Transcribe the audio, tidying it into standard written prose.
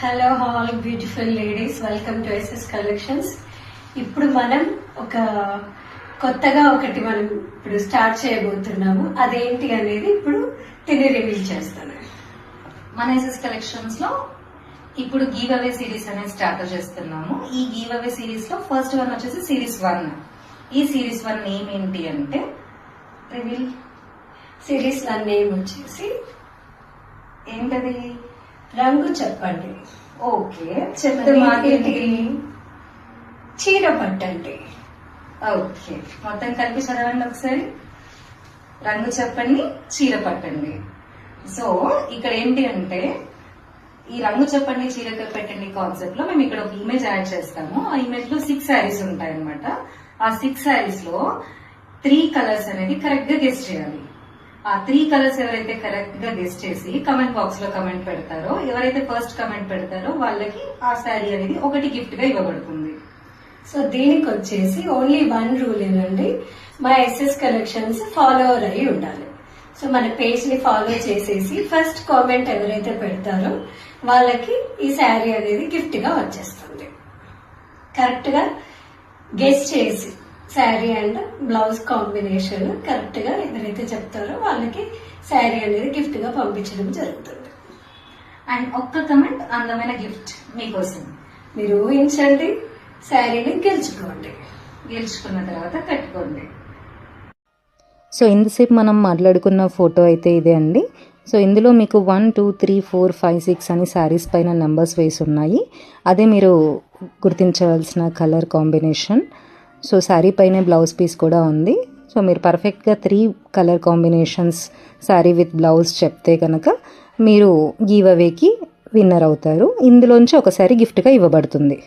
Hello all beautiful ladies, welcome to SS collections. ఇప్పుడు మనం కొత్తగా ఒకటి మనం ఇప్పుడు స్టార్ట్ చేయబోతున్నాము. అదేంటి అనేది ఇప్పుడు రివీల్ చేస్తాను. మన ఎస్ఎస్ కలెక్షన్స్ లో ఇప్పుడు గివ్ అవే సిరీస్ అనేది స్టార్ట్ చేస్తున్నాము. ఈ గివ్ అవే సిరీస్ లో ఫస్ట్ వన్ వచ్చేసి సిరీస్ 1. ఈ సిరీస్ 1 నేమ్ ఏంటి అంటే రివీల్. సిరీస్ 1 నేమ్ వచ్చేసి ఏంటది? రంగు చెప్పండి. ఓకే, చెప్తే మాకేంటి? చీర పట్టండి. ఓకే, మొత్తం కలిపి చదవండి ఒకసారి. రంగు చెప్పండి, చీర పట్టండి. సో ఇక్కడ ఏంటి అంటే ఈ రంగు చెప్పండి, చీర పెట్టండి కాన్సెప్ట్ లో మేము ఇక్కడ ఒక ఇమేజ్ యాడ్ చేస్తాము. ఆ ఇమేజ్ లో 6 శారీస్ ఉంటాయి అనమాట. ఆ 6 శారీస్ లో 3 కలర్స్ అనేది కరెక్ట్ గా గెస్ చేయాలి. ఆ 3 కలర్స్ ఎవరైతే కరెక్ట్ గా గెస్ చేసి కమెంట్ బాక్స్ లో కమెంట్ పెడతారో, ఎవరైతే ఫస్ట్ కమెంట్ పెడతారో వాళ్ళకి ఆ శారీ అనేది ఒకటి గిఫ్ట్ గా ఇవ్వబడుతుంది. సో దీనికి వచ్చేసి ఓన్లీ 1 రూల్ ఏనండి, మా ఎస్ఎస్ కలెక్షన్స్ ఫాలోవర్ అయి ఉండాలి. సో మన పేజ్ ని ఫాలో చేసేసి ఫస్ట్ కామెంట్ ఎవరైతే పెడతారో వాళ్ళకి ఈ శారీ అనేది గిఫ్ట్ గా వచ్చేస్తుంది. కరెక్ట్ గా గెస్ చేసి sari and blouse combination correct గా ఎవరైతే చెప్తారో వాళ్ళకి శారీ అనేది గిఫ్ట్ గా పంపించడం జరుగుతుంది. అండ్ ఒక్క కమెంట్ అందమైన గిఫ్ట్ మీకోసం. మీరు ఊహించండి, శారీని గెలుచుకోండి. గెలుచుకున్న తర్వాత కట్టుకోండి. సో ఇంతసేపు మనం మాట్లాడుకున్న ఫోటో అయితే ఇదే అండి. సో ఇందులో మీకు 1, 2, 3, 4, 5, 6 అని శారీస్ పైన నెంబర్స్ వేసి ఉన్నాయి. అదే మీరు గుర్తించవలసిన కలర్ కాంబినేషన్. సో శారీ పైన బ్లౌజ్ పీస్ కూడా ఉంది. సో మీరు పర్ఫెక్ట్గా 3 colour combinations sari with blouse చెప్తే కనుక మీరు గివ్ అవేకి విన్నర్ అవుతారు. ఇందులోంచి ఒక శారీ గిఫ్ట్గా ఇవ్వబడుతుంది.